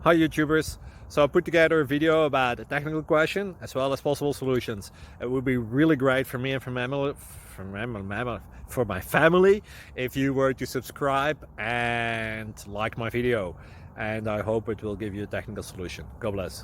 Hi YouTubers! So I put together a video about a technical question as well as possible solutions. It would be really great for me and for my family if you were to subscribe and like my video, and I hope it will give you a technical solution. God bless.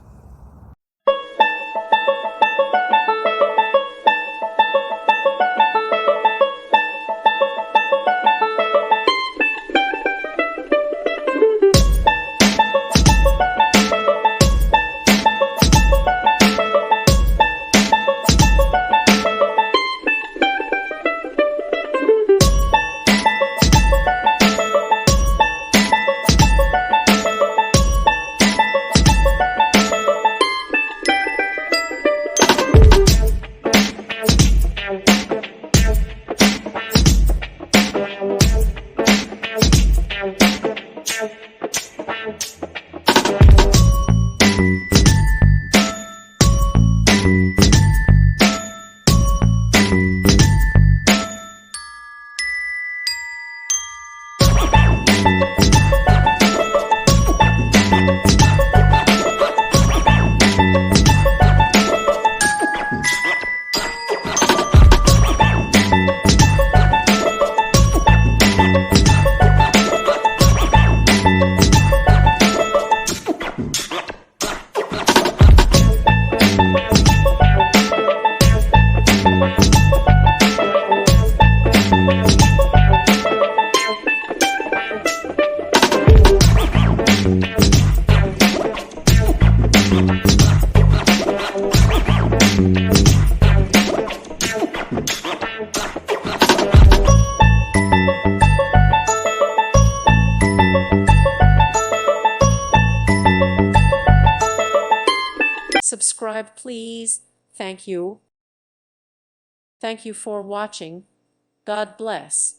Subscribe, please. Thank you. Thank you for watching. God bless.